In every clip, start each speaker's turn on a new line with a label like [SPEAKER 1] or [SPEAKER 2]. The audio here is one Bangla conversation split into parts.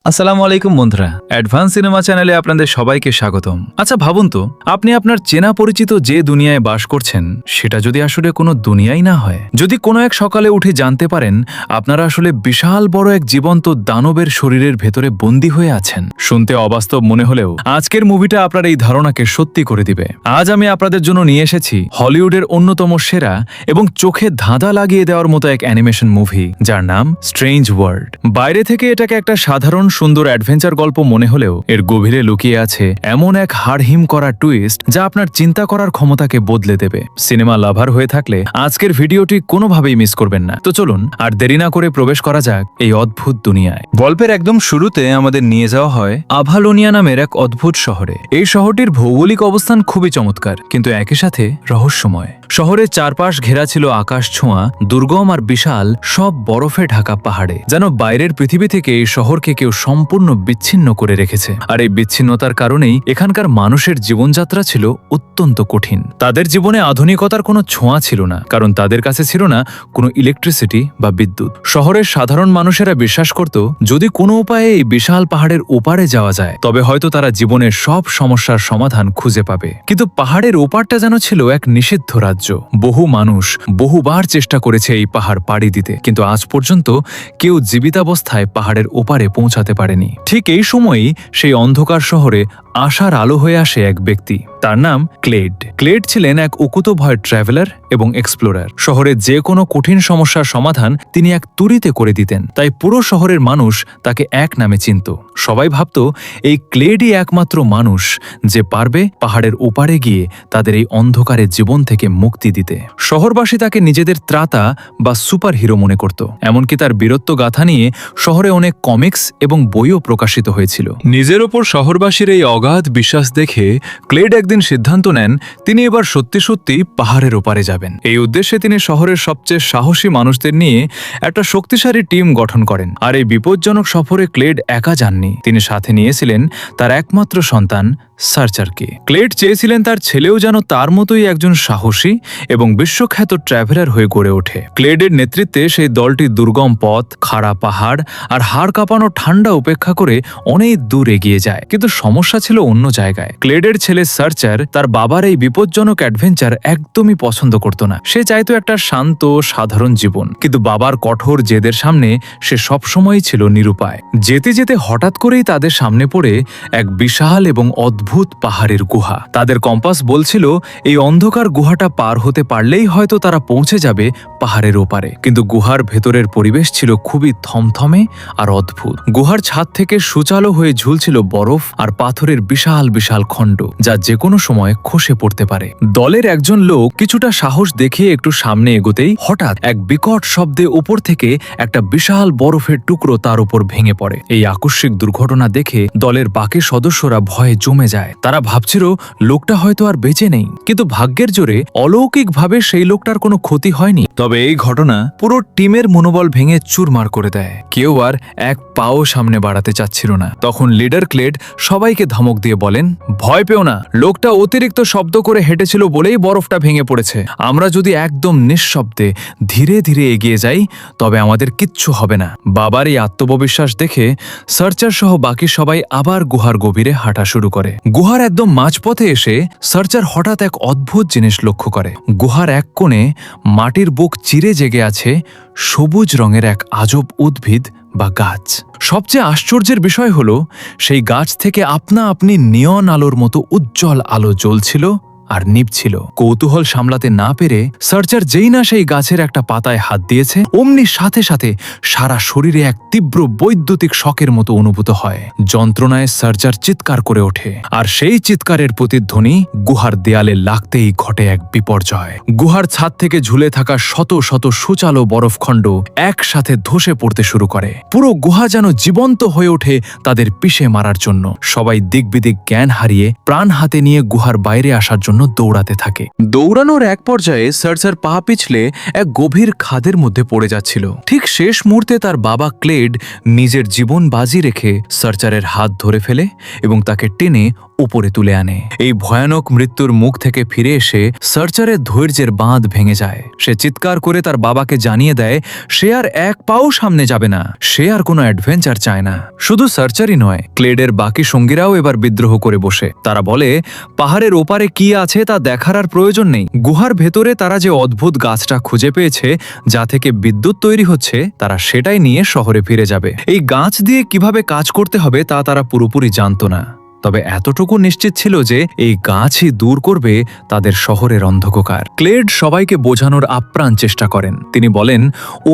[SPEAKER 1] আসসালামু আলাইকুম বন্ধুরা, অ্যাডভান্স সিনেমা চ্যানেলে আপনাদের সবাইকে স্বাগতম। আচ্ছা ভাবুন তো, আপনি আপনার চেনা পরিচিত যে দুনিয়ায় বাস করছেন সেটা যদি আসলে কোনো দুনিয়াই না হয়, যদি কোনো এক সকালে উঠে জানতে পারেন আপনারা আসলে বিশাল বড় এক জীবন্ত দানবের শরীরের ভেতরে বন্দী হয়ে আছেন। শুনতে অবাস্তব মনে হলেও আজকের মুভিটা আপনার এই ধারণাকে সত্যি করে দিবে। আজ আমি আপনাদের জন্য নিয়ে এসেছি হলিউডের অন্যতম সেরা এবং চোখে ধাঁধা লাগিয়ে দেওয়ার মতো এক অ্যানিমেশন মুভি, যার নাম স্ট্রেঞ্জ ওয়ার্ল্ড। বাইরে থেকে এটাকে একটা সাধারণ সুন্দর অ্যাডভেঞ্চার গল্প মনে হলেও এর গভীরে লুকিয়ে আছে এমন এক হাড়হিম করা টুইস্ট যা আপনার চিন্তা করার ক্ষমতাকে বদলে দেবে। সিনেমা লাভার হয়ে থাকলে আজকের ভিডিওটি কোনোভাবেই মিস করবেন না। তো চলুন আর দেরি না করে প্রবেশ করা যাক এই অদ্ভুত দুনিয়ায়। গল্পের একদম শুরুতে আমাদের নিয়ে যাওয়া হয় আভালোনিয়া নামের এক অদ্ভুত শহরে। এই শহরটির ভৌগোলিক অবস্থান খুবই চমৎকার, কিন্তু একই সাথে রহস্যময়। শহরের চারপাশ ঘেরা ছিল আকাশ ছোঁয়া দুর্গম আর বিশাল সব বরফে ঢাকা পাহাড়ে, যেন বাইরের পৃথিবী থেকে এই শহরকে কেউ সম্পূর্ণ বিচ্ছিন্ন করে রেখেছে। আর এই বিচ্ছিন্নতার কারণেই এখানকার মানুষের জীবনযাত্রা ছিল অত্যন্ত কঠিন। তাদের জীবনে আধুনিকতার কোনো ছোঁয়া ছিল না, কারণ তাদের কাছে ছিল না কোনো ইলেকট্রিসিটি বা বিদ্যুৎ। শহরের সাধারণ মানুষেরা বিশ্বাস করত যদি কোনো উপায়ে এই বিশাল পাহাড়ের ওপারে যাওয়া যায় তবে হয়তো তারা জীবনের সব সমস্যার সমাধান খুঁজে পাবে। কিন্তু পাহাড়ের ওপারটা যেন ছিল এক নিষিদ্ধ রাজ্য। বহু মানুষ বহুবার চেষ্টা করেছে এই পাহাড় পাড়ি দিতে, কিন্তু আজ পর্যন্ত কেউ জীবিতাবস্থায় পাহাড়ের ওপারে পৌঁছাতে পারেনি। ঠিক এই সময়ই সেই অন্ধকার শহরে আশার আলো হয়ে আসে এক ব্যক্তি। তার নাম ক্লেড। ক্লেড ছিলেন এক উকুতভয় ট্রাভেলার এবং এক্সপ্লোরার। শহরের যে কোনো কঠিন সমস্যার সমাধান তিনি এক তুড়িতে করে দিতেন, তাই পুরো শহরের মানুষ তাকে এক নামে চিনত। সবাই ভাবত এই ক্লেডই একমাত্র মানুষ যে পারবে পাহাড়ের ওপারে গিয়ে তাদের এই অন্ধকারের জীবন থেকে মুক্তি দিতে। শহরবাসী তাকে নিজেদের ত্রাতা বা সুপার হিরো মনে করত। এমনকি তার বীরত্ব গাথা নিয়ে শহরে অনেক কমিক্স এবং বইও প্রকাশিত হয়েছিল। নিজের ওপর শহরবাসীর এই অগাধ বিশ্বাস দেখে ক্লেড একদিন সিদ্ধান্ত নেন তিনি এবার সত্যি সত্যি পাহাড়ের ওপারে যাবেন। এই উদ্দেশ্যে তিনি শহরের সবচেয়ে সাহসী মানুষদের নিয়ে একটা শক্তিশালী টিম গঠন করেন। আর এই বিপজ্জনক সফরে ক্লেড একা যাননি, তিনি সাথে নিয়েছিলেন তার একমাত্র সন্তান সার্চারকে। ক্লেড চেয়েছিলেন তার ছেলেও যেন তার মতোই একজন সাহসী এবং বিশ্বখ্যাত ট্রাভেলার হয়ে গড়ে ওঠে। ক্লেডের নেতৃত্বে সেই দলটি দুর্গম পথ, খাড়া পাহাড় আর হাড় কাঁপানো ঠান্ডা উপেক্ষা করে অনেক দূর এগিয়ে যায়। কিন্তু সমস্যা ছিল অন্য জায়গায়। ক্লেডের ছেলে সার্চার তার বাবার এই বিপজ্জনক অ্যাডভেঞ্চার একদমই পছন্দ করত না। সে চাইতো একটা শান্ত সাধারণ জীবন, কিন্তু বাবার কঠোর জেদের সামনে সে সবসময়ই ছিল নিরুপায়। যেতে যেতে হঠাৎ করেই তাদের সামনে পড়ে এক বিশাল এবং অদ্ভুত পাহাড়ের গুহা। তাদের কম্পাস বলছিল এই অন্ধকার গুহাটা পার হতে পারলেই হয়তো তারা পৌঁছে যাবে পাহাড়ের ওপারে। কিন্তু গুহার ভেতরের পরিবেশ ছিল খুবই থমথমে আর অদ্ভুত। গুহার ছাদ থেকে সুচালো হয়ে ঝুলছিল বরফ আর পাথরের বিশাল বিশাল খণ্ড, যা যে কোনো সময় খসে পড়তে পারে। দলের একজন লোক কিছুটা সাহস দেখিয়ে একটু সামনে এগোতেই হঠাৎ এক বিকট শব্দে উপর থেকে একটা বিশাল বরফের টুকরো তার উপর ভেঙে পড়ে। এই আকস্মিক দুর্ঘটনা দেখে দলের বাকি সদস্যরা ভয়ে জমে যায়। তারা ভাবছিল লোকটা হয়তো আর বেঁচে নেই, কিন্তু ভাগ্যের জোরে অলৌকিকভাবে সেই লোকটার কোনো ক্ষতি হয়নি। তবে এই ঘটনা পুরো টিমের মনোবল ভেঙে চুরমার করে দেয়। কেউ আর এক পাও সামনে বাড়াতে চাচ্ছিল না। তখন লিডার ক্লেড সবাইকে ধমক দিয়ে বলেন, ভয় পেও না, লোকটা অতিরিক্ত শব্দ করে হেঁটেছিল বলেই বরফটা ভেঙে পড়েছে। আমরা যদি একদম নিঃশব্দে ধীরে ধীরে এগিয়ে যাই তবে আমাদের কিচ্ছু হবে না। বাবার এই আত্মবিশ্বাস দেখে সার্চার সহ বাকি সবাই আবার গুহার গভীরে হাঁটা শুরু করে। গুহার একদম মাঝপথে এসে সার্চার হঠাৎ এক অদ্ভুত জিনিস লক্ষ্য করে। গুহার এক কোণে মাটির বুক চিরে জেগে আছে সবুজ রঙের এক আজব উদ্ভিদ বা গাছ। সবচেয়ে আশ্চর্যের বিষয় হলো সেই গাছ থেকে আপনা আপনি নিয়ন আলোর মতো উজ্জ্বল আলো জ্বলছিল আর নিভছিল। কৌতূহল সামলাতে না পেরে সার্চার যেই না সেই গাছের একটা পাতায় হাত দিয়েছে, অমনি সাথে সাথে সারা শরীরে এক তীব্র বৈদ্যুতিক শকের মতো অনুভূত হয়। যন্ত্রণায় সার্চার চিৎকার করে ওঠে, আর সেই চিৎকারের প্রতিধ্বনি গুহার দেয়ালে লাগতেই ঘটে এক বিপর্যয়। গুহার ছাদ থেকে ঝুলে থাকা শত শত সুচালো বরফখণ্ড একসাথে ধসে পড়তে শুরু করে। পুরো গুহা যেন জীবন্ত হয়ে ওঠে তাদের পিষে মারার জন্য। সবাই দিকবিদিক জ্ঞান হারিয়ে প্রাণ হাতে নিয়ে গুহার বাইরে আসার জন্য দৌড়াতে থাকে। দৌড়ানোর এক পর্যায়ে সার্চার পা পিছলে এক গভীর খাদের মধ্যে পড়ে যাচ্ছিল। ঠিক শেষ মুহূর্তে তার বাবা ক্লেড নিজের জীবন বাজি রেখে সার্চারের হাত ধরে ফেলে এবং তাকে টেনে উপরে তুলে আনে। এই ভয়ানক মৃত্যুর মুখ থেকে ফিরে এসে সার্চারের ধৈর্যের বাঁধ ভেঙে যায়। সে চিৎকার করে তার বাবাকে জানিয়ে দেয় সে আর এক পাও সামনে যাবে না, সে আর কোনো অ্যাডভেঞ্চার চায় না। শুধু সার্চারই নয়, ক্লেডের বাকি সঙ্গীরাও এবার বিদ্রোহ করে বসে। তারা বলে পাহাড়ের ওপারে কি আছে তা দেখার আর প্রয়োজন নেই। গুহার ভেতরে তারা যে অদ্ভুত গাছটা খুঁজে পেয়েছে যা থেকে বিদ্যুৎ তৈরি হচ্ছে, তারা সেটাই নিয়ে শহরে ফিরে যাবে। এই গাছ দিয়ে কিভাবে কাজ করতে হবে তা তারা পুরোপুরি জানত না, তবে এতটুকু নিশ্চিত ছিল যে এই গাছই দূর করবে তাদের শহরের অন্ধকার। ক্লেড সবাইকে বোঝানোর আপ্রাণ চেষ্টা করেন। তিনি বলেন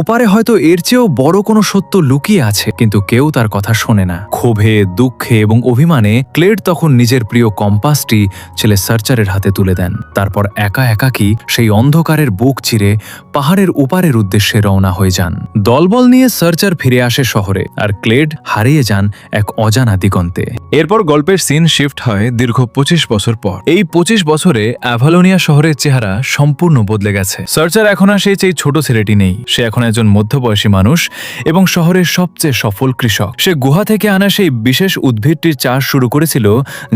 [SPEAKER 1] ওপারে হয়তো এর চেয়েও বড় কোনো সত্য লুকিয়ে আছে, কিন্তু কেউ তার কথা শোনে না। ক্ষোভে, দুঃখে এবং অভিমানে ক্লেড তখন নিজের প্রিয় কম্পাসটি ছেলে সার্চারের হাতে তুলে দেন। তারপর একা একাকী সেই অন্ধকারের বুক চিরে পাহাড়ের ওপারের উদ্দেশ্যে রওনা হয়ে যান। দলবল নিয়ে সার্চার ফিরে আসে শহরে, আর ক্লেড হারিয়ে যান এক অজানা দিগন্তে। এরপর গল্পের সিন শিফট হয় দীর্ঘ 25 বছর পর। এই 25 বছরে অ্যাভালোনিয়া শহরের চেহারা সম্পূর্ণ বদলে গেছে। সার্চার এখন আর সেই ছোট ছেলেটি নেই, সে এখন একজন মধ্যবয়সী মানুষ এবং শহরের সবচেয়ে সফল কৃষক। সে গুহা থেকে আনা সেই বিশেষ উদ্ভিদটির চাষ শুরু করেছিল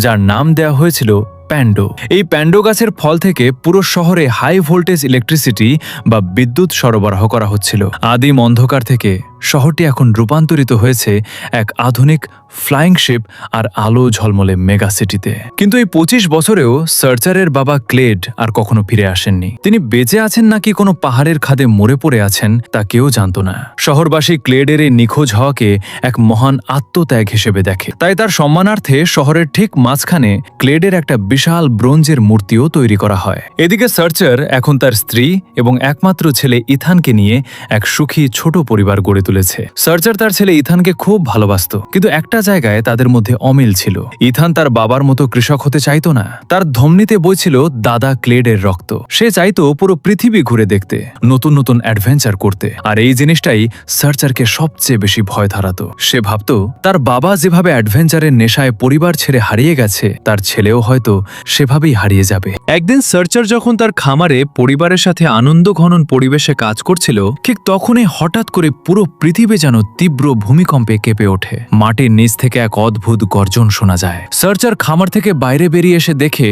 [SPEAKER 1] যার নাম দেওয়া হয়েছিল প্যান্ডো। এই প্যান্ডো গাছের ফল থেকে পুরো শহরে হাই ভোল্টেজ ইলেকট্রিসিটি বা বিদ্যুৎ সরবরাহ করা হচ্ছিল। আদিম অন্ধকার থেকে শহরটি এখন রূপান্তরিত হয়েছে এক আধুনিক ফ্লাইং শিপ আর আলো ঝলমলে মেগা সিটিতে। কিন্তু এই 25 বছরেও সার্চারের বাবা ক্লেড আর কখনো ফিরে আসেননি। তিনি বেঁচে আছেন নাকি কোনো পাহাড়ের খাদে মরে পড়ে আছেন তা কেউ জানত না। শহরবাসী ক্লেডের এই নিখোঁজ হওয়াকে এক মহান আত্মত্যাগ হিসেবে দেখে, তাই তার সম্মানার্থে শহরের ঠিক মাঝখানে ক্লেডের একটা বিশাল ব্রোঞ্জের মূর্তিও তৈরি করা হয়। এদিকে সার্চার এখন তার স্ত্রী এবং একমাত্র ছেলে ইথানকে নিয়ে এক সুখী ছোট পরিবার গড়ে তুলেছে। সার্চার তার ছেলে ইথানকে খুব ভালোবাসত, কিন্তু একটা জায়গায় তাদের মধ্যে অমিল ছিল। ইথান তার বাবার মতো কৃষক হতে চাইতো না। তার ধমনীতে বইছিল দাদা ক্লেডের রক্ত। সে চাইতো পুরো পৃথিবী ঘুরে দেখতে, নতুন নতুন অ্যাডভেঞ্চার করতে। আর এই জিনিসটাই সার্চারকে সবচেয়ে বেশি ভয় ধরাতো। সে ভাবত তার বাবা যেভাবে অ্যাডভেঞ্চারের নেশায় পরিবার ছেড়ে হারিয়ে গেছে, তার ছেলেও হয়তো সেভাবেই হারিয়ে যাবে। একদিন সার্চার যখন তার খামারে পরিবারের সাথে আনন্দ ঘনন পরিবেশে কাজ করছিল, ঠিক তখনই হঠাৎ করে পুরো পৃথিবী যেন তীব্র ভূমিকম্পে কেঁপে ওঠে। মাটির নিচ থেকে এক অদ্ভুত গর্জন শোনা যায়। সার্চার খামার থেকে বাইরে বেরিয়ে এসে দেখে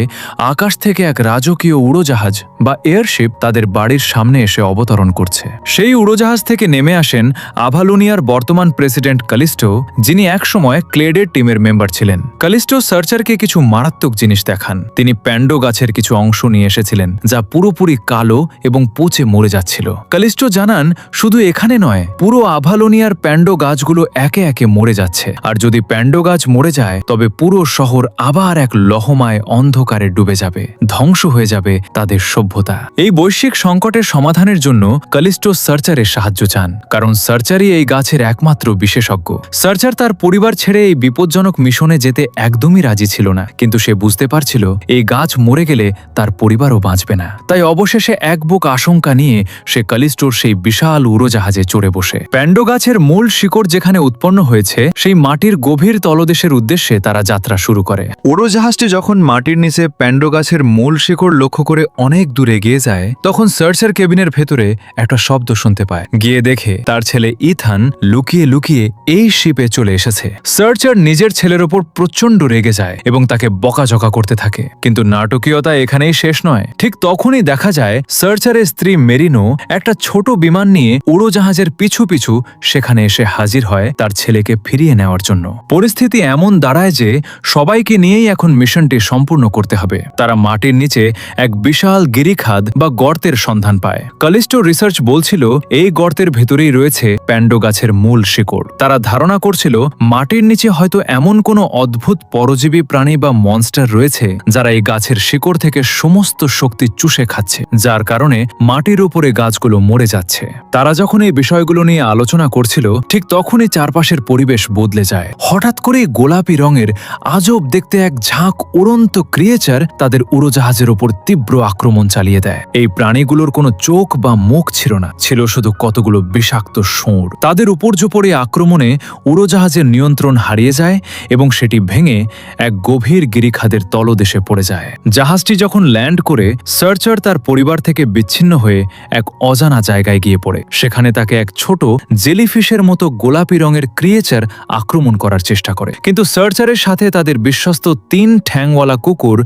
[SPEAKER 1] আকাশ থেকে এক রাজকীয় উড়োজাহাজ বা এয়ারশিপ তাদের বাড়ির সামনে এসে অবতরণ করছে। সেই উড়োজাহাজ থেকে নেমে আসেন আভালোনিয়ার বর্তমান প্রেসিডেন্ট কালিস্টো, যিনি একসময় ক্লেডের টিমের মেম্বার ছিলেন। কালিস্টো সার্চারকে কিছু মারাত্মক জিনিস দেখান। তিনি প্যান্ডো গাছের কিছু অংশ নিয়ে এসেছিলেন যা পুরোপুরি কালো এবং পচে মরে যাচ্ছিল। কালিস্টো জানান শুধু এখানে নয়, পুরো আভালোনিয়ার প্যান্ডো গাছগুলো একে একে মরে যাচ্ছে, আর যদি প্যান্ডো গাছ মরে যায় তবে পুরো শহর আবার এক লহমায় অন্ধকারে ডুবে যাবে, ধ্বংস হয়ে যাবে তাদের সভ্যতা। এই বৈশ্বিক সংকটের সমাধানের জন্য কালিস্টো সার্চারের সাহায্য চান, কারণ সার্চারই এই গাছের একমাত্র বিশেষজ্ঞ। সার্চার তার পরিবার ছেড়ে এই বিপজ্জনক মিশনে যেতে একদমই রাজি ছিল না, কিন্তু সে বুঝতে পারছিল এই গাছ মরে গেলে তার পরিবারও বাঁচবে না। তাই অবশেষে এক বুক আশঙ্কা নিয়ে সে কালিস্টোর সেই বিশাল উড়োজাহাজে চড়ে বসে। প্যান্ডো গাছের মূল শিকড় যেখানে উৎপন্ন হয়েছে সেই মাটির গভীর তলদেশের উদ্দেশ্যে তারা যাত্রা শুরু করে। উড়োজাহাজটি যখন মাটির নিচে প্যান্ডো গাছের মূল শিকড় লক্ষ্য করে অনেক দূরে এগিয়ে যায়, তখন সার্চার কেবিনের ভেতরে একটা শব্দ শুনতে পায়। গিয়ে দেখে তার ছেলে ইথান লুকিয়ে লুকিয়ে এই শিপে চলে এসেছে। সার্চার নিজের ছেলের ওপর প্রচন্ড রেগে যায় এবং তাকে বকাঝকা করতে থাকে। কিন্তু নাটকীয়তা এখানেই শেষ নয়। ঠিক তখনই দেখা যায় সার্চারের স্ত্রী মেরিনো একটা ছোট বিমান নিয়ে উড়োজাহাজের পিছু পিছু সেখানে এসে হাজির হয় তার ছেলেকে ফিরিয়ে নেওয়ার জন্য। পরিস্থিতি এমন দাঁড়ায় যে সবাইকে নিয়েই এখন মিশনটি সম্পূর্ণ করতে হবে। তারা মাটির নিচে এক বিশাল গিরিখাদ বা গর্তের সন্ধান পায়। কালিস্টো রিসার্চ বলছিল এই গর্তের ভেতরেই রয়েছে প্যান্ডো গাছের মূল শিকড়। তারা ধারণা করছিল মাটির নিচে হয়তো এমন কোনো অদ্ভুত পরজীবী প্রাণী বা মনস্টার রয়েছে যারা এই গাছের শিকড় থেকে সমস্ত শক্তি চুষে খাচ্ছে, যার কারণে মাটির উপরে গাছগুলো মরে যাচ্ছে। তারা যখন এই বিষয়গুলো নিয়ে আলোচনা করছিল, ঠিক তখনই চারপাশের পরিবেশ বদলে যায়। হঠাৎ করে গোলাপি রঙের আজব দেখতে এক ঝাঁক উড়ন্ত ক্রিয়েচার তাদের উড়োজাহাজের ওপর তীব্র আক্রমণ চালিয়ে দেয়। এই প্রাণীগুলোর কোনো চোখ বা মুখ ছিল না, ছিল শুধু কতগুলো বিষাক্ত শুঁড়। তাদের উপর্যুপরি আক্রমণে উড়োজাহাজের নিয়ন্ত্রণ হারিয়ে যায় এবং সেটি ভেঙে এক গভীর গিরিখাদের তলদেশে তলদেশে পড়ে যায়। জাহাজটি যখন ল্যান্ড করে সার্চার তার পরিবার থেকে বিচ্ছিন্ন হয়ে এক অজানা জায়গায় গিয়ে পড়ে। সেখানে তাকে এক ছোট জেলিফিশের মতো গোলাপি রঙের ক্রিয়েচার আক্রমণ করার চেষ্টা করে, কিন্তু সার্চারের সাথে তাদের বিশ্বস্ত 3 ঠ্যাংওয়ালা কুকুর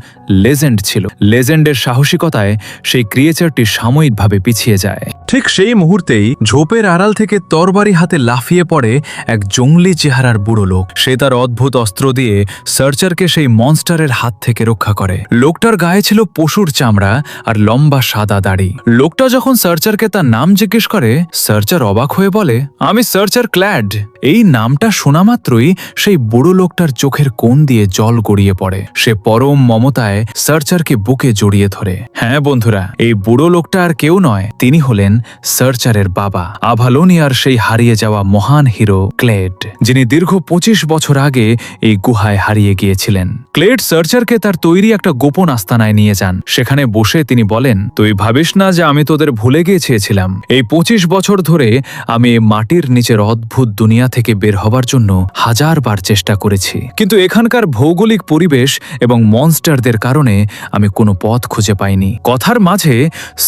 [SPEAKER 1] লেজেন্ড ছিল। লেজেন্ডের সাহসিকতায় সেই ক্রিয়েচারটি সাময়িকভাবে পিছিয়ে যায়। ঠিক সেই মুহূর্তেই ঝোপের আড়াল থেকে তরবারি হাতে লাফিয়ে পড়ে এক জঙ্গলি চেহারার বুড়ো লোক। সে তার অদ্ভুত অস্ত্র দিয়ে সার্চারকে সেই মনস্টারের হাত থেকে রক্ষা করে। লোকটার গায়ে ছিল পশুর চামড়া আর লম্বা সাদা দাড়ি। লোকটা যখন সার্চারকে তার নাম জিজ্ঞেস করে, সার্চার অবাক হয়ে বলে, আমি সার্চার ক্ল্যাড। এই নামটা শোনা মাত্রই সেই বুড়ো লোকটার চোখের কোণ দিয়ে জল গড়িয়ে পড়ে। সে পরম মমতায় সার্চারকে বুকে জড়িয়ে ধরে। হ্যাঁ বন্ধুরা, এই বুড়ো লোকটা আর কেউ নয়, তিনি হলেন সার্চারের বাবা, আভালোনিয়ার সেই হারিয়ে যাওয়া মহান হিরো ক্লেড, যিনি দীর্ঘ 25 বছর আগে এই গুহায় হারিয়ে গিয়েছিলেন। ক্লেড সার্চারকে তার তৈরি একটা গোপন আস্তানায় নিয়ে যান। সেখানে বসে তিনি বলেন, তুই ভাবিস না যে আমি তোদের ভুলে গিয়েছিলাম। এই 25 বছর ধরে আমি এই মাটির নিচের অদ্ভুত দুনিয়া থেকে বের হবার জন্য 1000 বার চেষ্টা করেছি, কিন্তু এখানকার ভৌগোলিক পরিবেশ এবং মনস্টারদের কারণে আমি কোনো পথ খুঁজে পাইনি। কথার মাঝে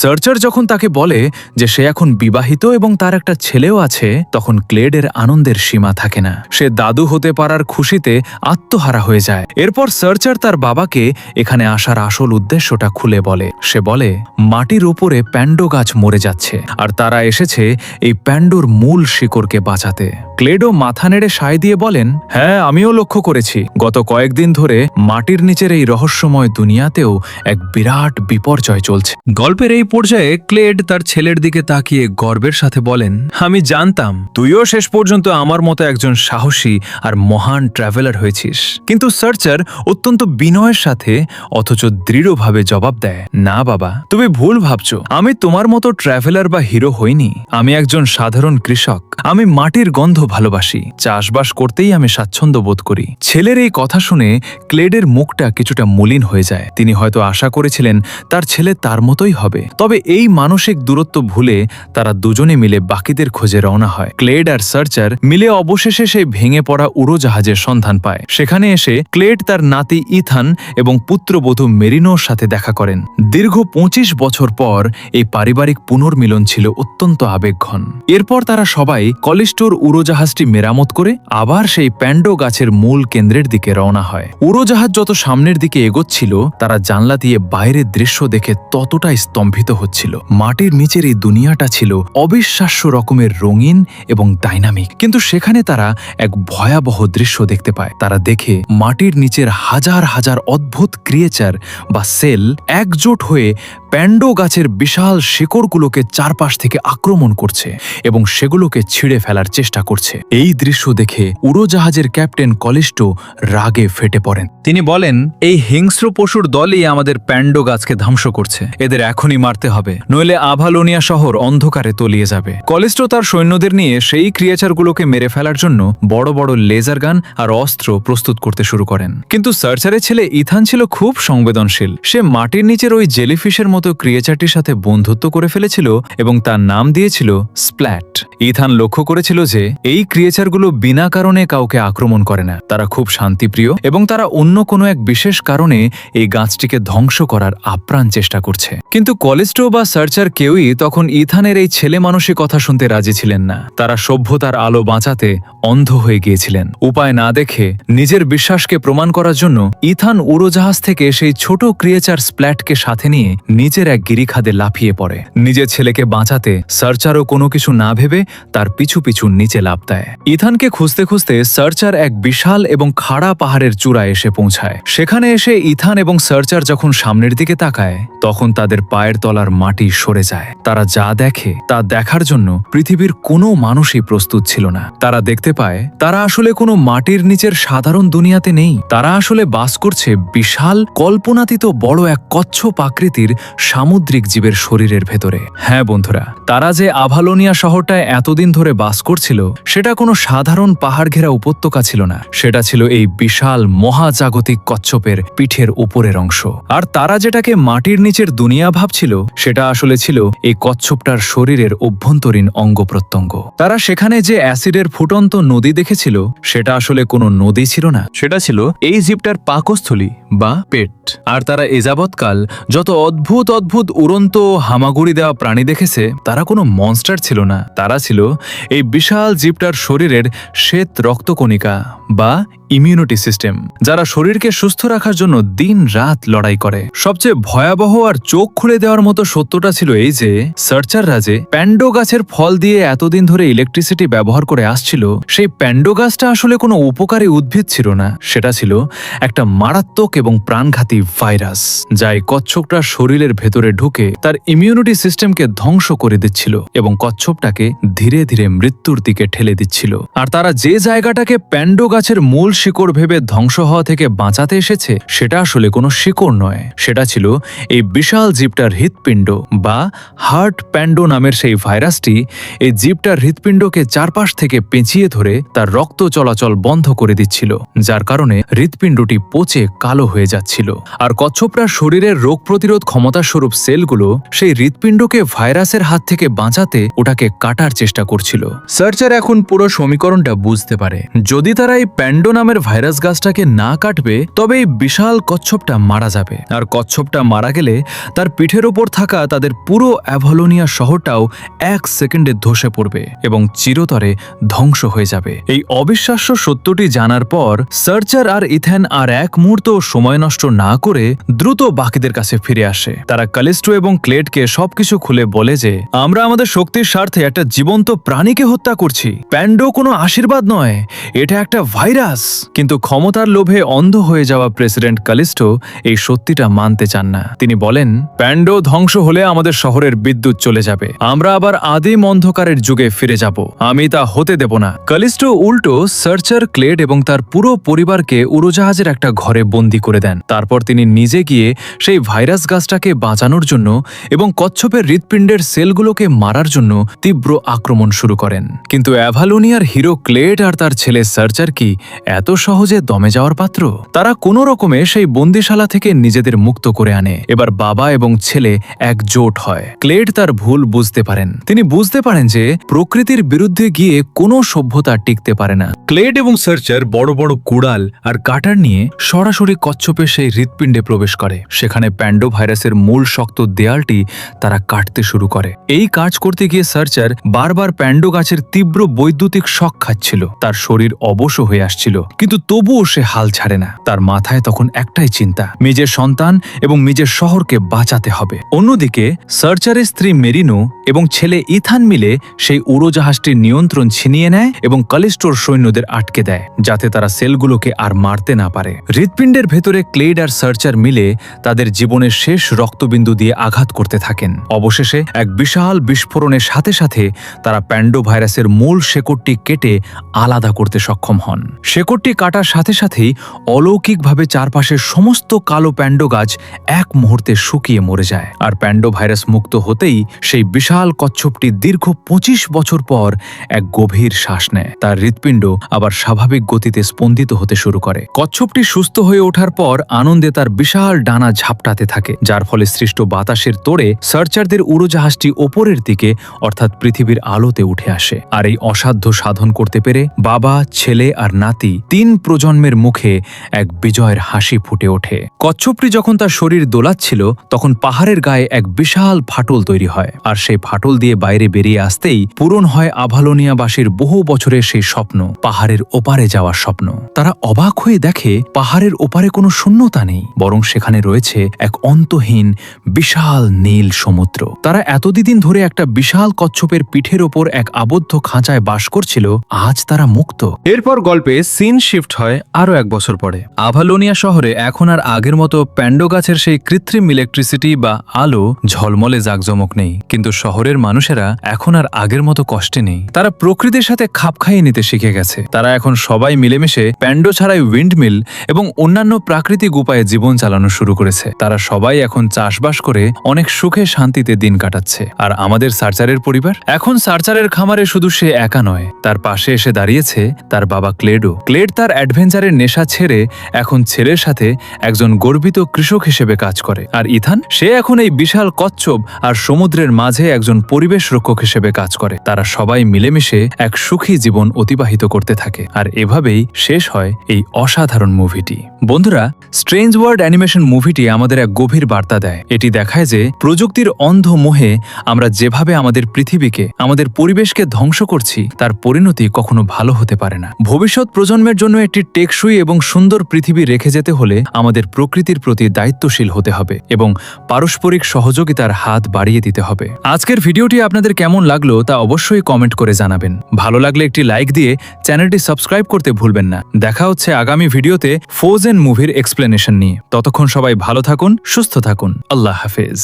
[SPEAKER 1] সার্চার যখন তাকে বলে যে সে এখন বিবাহিত এবং তার একটা ছেলেও আছে, তখন ক্লেডের আনন্দের সীমা থাকে না। সে দাদু হতে পারার খুশিতে আত্মহারা হয়ে যায়। এরপর সার্চার তার বাবাকে এখানে আসার আসল উদ্দেশ্যটা খুলে বলে। সে বলে, মাটির উপরে প্যান্ডো গাছ মরে যাচ্ছে আর তারা এসেছে এই প্যান্ডোর মূল শিকড়কে বাঁচাতে। ক্লেডো মাথা নেড়ে সায় দিয়ে বলেন, হ্যাঁ আমিও লক্ষ্য করেছি, গত কয়েকদিন ধরে মাটির নিচের এই রহস্যময় দুনিয়াতেও এক বিরাট বিপর্যয় চলছে। গল্পের এই পর্যায়ে ক্লেড তার ছেলের দিকে তাকিয়ে গর্বের সাথে বলেন, আমি জানতাম তুইও শেষ পর্যন্ত আমার মতো একজন সাহসী আর মহান ট্রাভেলার হয়েছিস। কিন্তু সার্চার অত্যন্ত বিনয়ের সাথে অথচ দৃঢ়ভাবে জবাব দেয়, না বাবা, তুমি ভুল ভাবছো। আমি তোমার মতো ট্রাভেলার বা হিরো হইনি। আমি একজন সাধারণ কৃষক। আমি মাটির গন্ধ ভালোবাসি। চাষবাস করতেই আমি স্বাচ্ছন্দ্য বোধ করি। ছেলের এই কথা শুনে ক্লেডের মুখটা কিছুটা মলিন হয়ে যায়। তিনি হয়তো আশা করেছিলেন তার ছেলে তার মতোই হবে। তবে এই মানসিক দূরত্ব ভুলে তারা দুজনে মিলে বাকিদের খোঁজে রওনা হয়। ক্লেড আর সার্চার মিলে অবশেষে সেই ভেঙে পড়া উড়োজাহাজের সন্ধান পায়। সেখানে এসে ক্লেড তার নাতি ইথান এবং পুত্রবধূ মেরিনোর সাথে দেখা করেন। দীর্ঘ 25 বছর পর এই পারিবারিক পুনর্মিলন ছিল অত্যন্ত আবেগঘন। এরপর তারা সবাই কলিস্টোর উড়োজাহাজটি মেরামত করে আবার সেই প্যান্ডো গাছের মূল কেন্দ্রের দিকে রওনা হয়। উড়োজাহাজ যত সামনের দিকে এগোচ্ছিল, তারা জানলা দিয়ে বাইরের দৃশ্য দেখে ততটাই স্তম্ভিত হচ্ছিল। মাটির নিচের এই দুনিয়াটা ছিল অবিশ্বাস্য রকমের রঙিন এবং ডাইনামিক, কিন্তু সেখানে তারা এক ভয়াবহ দৃশ্য দেখতে পায়। তারা দেখে মাটির নিচের হাজার হাজার অদ্ভুত ক্রিয়েচার বা সেল একজোট হয়ে প্যান্ডো গাছের বিশাল শিকড়গুলোকে চারপাশ থেকে আক্রমণ করছে এবং সেগুলোকে ছিঁড়ে ফেলার চেষ্টা করছে। এই দৃশ্য দেখে উড়োজাহাজের ক্যাপ্টেন কলিস্টো রাগে ফেটে পড়েন। তিনি বলেন, এই হিংস্র পশুর দলই আমাদের প্যান্ডো গাছকে ধ্বংস করছে। এদের এখনই মারতে হবে, নইলে আভালোনিয়া শহর অন্ধকারে তলিয়ে যাবে। কলিস্টো তার সৈন্যদের নিয়ে সেই ক্রিয়েচারগুলোকে মেরে ফেলার জন্য বড় বড় লেজার গান আর অস্ত্র প্রস্তুত করতে শুরু করেন। কিন্তু সার্চারের ছেলে ইথান ছিল খুব সংবেদনশীল। সে মাটির নিচের ওই জেলিফিশের মতো ক্রিয়েচারটির সাথে বন্ধুত্ব করে ফেলেছিল এবং তার নাম দিয়েছিল স্প্ল্যাট। ইথান লক্ষ্য করেছিল যে এই ক্রিয়েচারগুলো বিনা কারণে কাউকে আক্রমণ করে না। তারা খুব শান্তিপ্রিয় এবং তারা অন্য কোনো এক বিশেষ কারণে এই গাছটিকে ধ্বংস করার আপ্রাণ চেষ্টা করছে। কিন্তু কলিস্টো বা সার্চার কেউই তখন ইথানের এই ছেলে মানুষের কথা শুনতে রাজি ছিলেন না। তারা সভ্যতার আলো বাঁচাতে অন্ধ হয়ে গিয়েছিলেন। উপায় না দেখে নিজের বিশ্বাসকে প্রমাণ করার জন্য ইথান উড়োজাহাজ থেকে সেই ছোট ক্রিয়েচার স্প্ল্যাটকে সাথে নিয়ে নিজের এক গিরিখাদে লাফিয়ে পড়ে। নিজের ছেলেকে বাঁচাতে সার্চারও কোনো কিছু না ভেবে তার পিছু পিছু নিচে লাফ দেয়। ইথানকে খুঁজতে খুঁজতে সার্চার এক বিশাল এবং খাড়া পাহাড়ের চূড়ায় এসে পৌঁছায়। সেখানে এসে ইথান এবং সার্চার যখন সামনের দিকে তাকায়, তখন তাদের পায়ের তলার মাটি সরে যায়। তারা যা দেখে তা দেখার জন্য পৃথিবীর কোনো মানুষই প্রস্তুত ছিল না। তারা দেখতে পায় তারা আসলে কোনো মাটির নিচের সাধারণ দুনিয়াতে নেই। তারা আসলে বাস করছে বিশাল কল্পনাতীত বড় এক কচ্ছপ আকৃতির সামুদ্রিক জীবের শরীরের ভেতরে। হ্যাঁ বন্ধুরা, তারা যে আভালোনিয়া শহরটায় এতদিন ধরে বাস করছিল সেটা কোনো সাধারণ পাহাড় ঘেরা উপত্যকা ছিল না, সেটা ছিল এই বিশাল মহাজাগতিক কচ্ছপের পিঠের উপরের অংশ। আর তারা যেটাকে মাটির নিচের দুনিয়া ভাবছিল সেটা আসলে ছিল এই কচ্ছপটার শরীরের অভ্যন্তরীণ অঙ্গ প্রত্যঙ্গ। তারা সেখানে যে অ্যাসিডের ফুটন্ত নদী দেখেছিল সেটা আসলে কোনো নদী ছিল না, সেটা ছিল এই জীবটার পাকস্থলী বা পেট। আর তারা এযাবৎকাল যত অদ্ভুত অদ্ভুত উড়ন্ত হামাগুড়ি দেওয়া প্রাণী দেখেছে তারা কোনো মনস্টার ছিল না, তারা ছিল এই বিশাল জীবটার শরীরের শ্বেত রক্তকণিকা বা ইমিউনিটি সিস্টেম, যারা শরীরকে সুস্থ রাখার জন্য দিন রাত লড়াই করে। সবচেয়ে ভয়াবহ আর চোখ খুলে দেওয়ার মতো সত্যটা ছিল এই যে সার্চাররা যে প্যান্ডো গাছের ফল দিয়ে এতদিন ধরে ইলেকট্রিসিটি ব্যবহার করে আসছিল, সেই প্যান্ডো গাছটা আসলে কোনো উপকারী উদ্ভিদ ছিল না, সেটা ছিল একটা মারাত্মক এবং প্রাণঘাতী ভাইরাস, যা এই কচ্ছপটার শরীরের ভেতরে ঢুকে তার ইমিউনিটি সিস্টেমকে ধ্বংস করে দিচ্ছিল এবং কচ্ছপটাকে ধীরে ধীরে মৃত্যুর দিকে ঠেলে দিচ্ছিল। আর তারা যে জায়গাটাকে প্যান্ডো গাছের মূল শিকড় ভেবে ধ্বংস হওয়া থেকে বাঁচাতে এসেছে সেটা আসলে কোনো শিকড় নয়, সেটা ছিল এই বিশাল জীবটার হৃৎপিণ্ড বা হার্ট প্যান্ডো নামের সেই ভাইরাসটি এই জীবটার হৃৎপিণ্ডকে চারপাশ থেকে পেঁচিয়ে ধরে তার রক্ত চলাচল বন্ধ করে দিচ্ছিল, যার কারণে হৃৎপিণ্ডটি পচে কালো হয়ে যাচ্ছিল। আর কচ্ছপটার শরীরের রোগ প্রতিরোধ ক্ষমতা স্বরূপ সেলগুলো সেই হৃৎপিণ্ডকে ভাইরাসের হাত থেকে বাঁচাতে ওটাকে কাটার চেষ্টা করছিল। সার্চার এখন পুরো সমীকরণটা বুঝতে পারে, যদি তারা এই প্যান্ডো নামের ভাইরাস গাছটাকে না কাটবে তবে এই বিশাল কচ্ছপটা মারা যাবে, আর কচ্ছপটা মারা গেলে তার পিঠের ওপর থাকা তাদের পুরো অ্যাভালোনিয়া শহরটাও 1 সেকেন্ডে ধসে পড়বে এবং চিরতরে ধ্বংস হয়ে যাবে। এই অবিশ্বাস্য সত্যটি জানার পর সার্চার আর ইথেন আর এক মুহূর্ত সময় নষ্ট না করে দ্রুত বাকিদের কাছে ফিরে আসে। তারা ক্যালিস্টো এবং ক্লেডকে সবকিছু খুলে বলে যে আমরা আমাদের শক্তির স্বার্থে একটা জীবন্ত প্রাণীকে হত্যা করছি, প্যান্ডো কোনো আশীর্বাদ নয়, এটা একটা ভাইরাস। কিন্তু ক্ষমতার লোভে অন্ধ হয়ে যাওয়া প্রেসিডেন্ট ক্যালিস্টো এই সত্যিটা মানতে চান না। তিনি বলেন, প্যান্ডো ধ্বংস হলে আমাদের শহরের বিদ্যুৎ চলে যাবে, আমরা আবার আদিম অন্ধকারের যুগে ফিরে যাব, আমি তা হতে দেব না। ক্যালিস্টো উল্টো সার্চার, ক্লেড এবং তার পুরো পরিবারকে উড়োজাহাজের একটা ঘরে বন্দী করে দেন। তারপর তিনি নিজে গিয়ে সেই ভাইরাস গাছটাকে বাঁচানোর জন্য এবং কচ্ছপের হৃৎপিণ্ডের সেলগুলোকে মারার জন্য তীব্র আক্রমণ শুরু করেন। কিন্তু অ্যাভালোনিয়ার হিরো ক্লেড আর তার ছেলে সার্চার কি এত সহজে দমে যাওয়ার পাত্র? তারা কোনো রকমে সেই বন্দিশালা থেকে নিজেদের মুক্ত করে আনে। এবার বাবা এবং ছেলে একজোট হয়। ক্লেড তার ভুল বুঝতে পারেন, তিনি বুঝতে পারেন যে প্রকৃতির বিরুদ্ধে গিয়ে কোনো সভ্যতা টিকতে পারে না। ক্লেড এবং সার্চার বড় বড় কুড়াল আর কাটার নিয়ে সরাসরি কচ্ছপের সেই হৃৎপিণ্ডে প্রবেশ করে। সেখানে প্যান্ডো ভাইরাসের মূল শক্ত দেয়ালটি তারা কাটতে শুরু করে। এই কাজ করতে গিয়ে সার্চার বারবার প্যান্ডো গাছের তীব্র বৈদ্যুতিক শক খাচ্ছিল, তার শরীর অবশ হয়ে আসছিল, কিন্তু তবুও সে হাল ছাড়ে না। তার মাথায় তখন একটাই চিন্তা, নিজের সন্তান এবং নিজের শহরকে বাঁচাতে হবে। অন্যদিকে সার্চারের স্ত্রী মেরিনো এবং ছেলে ইথান মিলে সেই উড়োজাহাজটির নিয়ন্ত্রণ ছিনিয়ে নেয় এবং ক্যালিস্টোর সৈন্যদের আটকে দেয়, যাতে তারা সেলগুলোকে আর মারতে না পারে। হৃৎপিণ্ডের ভেতরে ক্লেড আর সার্চার মিলে তাদের জীবনের শেষ রক্তবিন্দু দিয়ে আঘাত করতে থাকেন। অবশেষে এক বিশাল বিস্ফোরণের সাথে সাথে তারা প্যান্ডো ভাইরাসের মূল শেকড়টি কেটে আলাদা করতে সক্ষম হন। শেকড়টি কাটার সাথে সাথেই অলৌকিকভাবে চারপাশের সমস্ত কালো প্যান্ডো গাছ এক মুহূর্তে শুকিয়ে মরে যায়। আর প্যান্ডো ভাইরাস মুক্ত হতেই সেই বিশাল কচ্ছপটি দীর্ঘ 25 বছর পর এক গভীর শ্বাস নেয়। তার হৃৎপিণ্ড আবার স্বাভাবিক গতিতে স্পন্দিত হতে শুরু করে। কচ্ছপটি সুস্থ হয়ে ওঠার পর আনন্দে তার বিশাল ডানা ঝাপটাতে থাকে, যার ফলে সৃষ্ট বাতাসের তোড়ে সার্চারদের উড়োজাহাজটি ওপরের দিকে অর্থাৎ পৃথিবীর আলোতে উঠে আসে। আর এই অসাধ্য সাধন করতে পেরে বাবা, ছেলে আর নাতি 3 প্রজন্মের মুখে এক বিজয়ের হাসি ফুটে ওঠে। কচ্ছপটি যখন তার শরীর দোলাচ্ছিল তখন পাহাড়ের গায়ে এক বিশাল ফাটল তৈরি হয়, আর সেই ফাটল দিয়ে বাইরে বেরিয়ে আসতেই পূরণ হয় আভালোনিয়াবাসীর বহু বছরের সেই স্বপ্ন, পাহাড়ের ওপারে যাওয়ার স্বপ্ন। তারা অবাক হয়ে দেখে পাহাড়ের ওপারে কোনো শূন্যতা নেই, বরং সেখানে রয়েছে এক অন্তহীন বিশাল নীল সমুদ্র। তারা এতদিন ধরে একটা বিশাল কচ্ছপের পিঠের ওপর এক আবদ্ধ খাঁচায় বাস করছিল, আজ তারা মুক্ত।
[SPEAKER 2] এরপর গল্পে সিন
[SPEAKER 1] শিফট হয় আরও 1 বছর পরে। আভালোনিয়া শহরে এখন আর আগের মতো প্যান্ডো গাছের সেই কৃত্রিম ইলেকট্রিসিটি বা আলো ঝলমলে জাঁকজমক নেই, কিন্তু শহরের মানুষেরা এখন আর আগের মতো কষ্টে নেই। তারা প্রকৃতির সাথে খাপ খাইয়ে নিতে শিখে গেছে। তারা এখন সবাই মিলেমিশে প্যান্ডো ছাড়াই উইন্ডমিল এবং অন্যান্য প্রাকৃতিক উপায়ে জীবন চালানো শুরু করেছে। তারা সবাই এখন চাষবাস করে অনেক সুখে শান্তিতে দিন কাটাচ্ছে। আর আমাদের সার্চারের পরিবার, এখন সার্চারের খামারে শুধু সে একা নয়, তার পাশে এসে দাঁড়িয়েছে তার বাবা ক্লেডো। ক্লেড তার অ্যাডভেঞ্চারের নেশা ছেড়ে এখন ছেলের সাথে একজন গর্বিত কৃষক হিসেবে কাজ করে। আর ইথান, সে এখন এই বিশাল কচ্ছপ আর সমুদ্রের মাঝে একজন পরিবেশ রক্ষক হিসেবে কাজ করে। তারা সবাই মিলেমিশে এক সুখী জীবন অতিবাহিত করতে থাকে। আর এভাবেই শেষ হয় এই অসাধারণ মুভিটি। বন্ধুরা, স্ট্রেঞ্জ ওয়ার্ল্ড অ্যানিমেশন মুভিটি আমাদের এক গভীর বার্তা দেয়। এটি দেখায় যে প্রযুক্তির অন্ধ মোহে আমরা যেভাবে আমাদের পৃথিবীকে, আমাদের পরিবেশকে ধ্বংস করছি, তার পরিণতি কখনো ভালো হতে পারে না। ভবিষ্যৎ প্রজন্মের জন্য একটি টেকসই এবং সুন্দর পৃথিবী রেখে যেতে হলে আমাদের প্রকৃতির প্রতি দায়িত্বশীল হতে হবে এবং পারস্পরিক সহযোগিতার হাত বাড়িয়ে দিতে হবে। আজকের ভিডিওটি আপনাদের কেমন লাগলো তা অবশ্যই কমেন্ট করে জানাবেন। ভালো লাগলে একটি লাইক দিয়ে চ্যানেলটি সাবস্ক্রাইব করতে ভুলবেন না। দেখা হচ্ছে আগামী ভিডিওতে ফ্রোজেন মুভির এক্সপ্লেনেশন নিয়ে। ততক্ষণ সবাই ভালো থাকুন, সুস্থ থাকুন। আল্লাহ হাফেজ।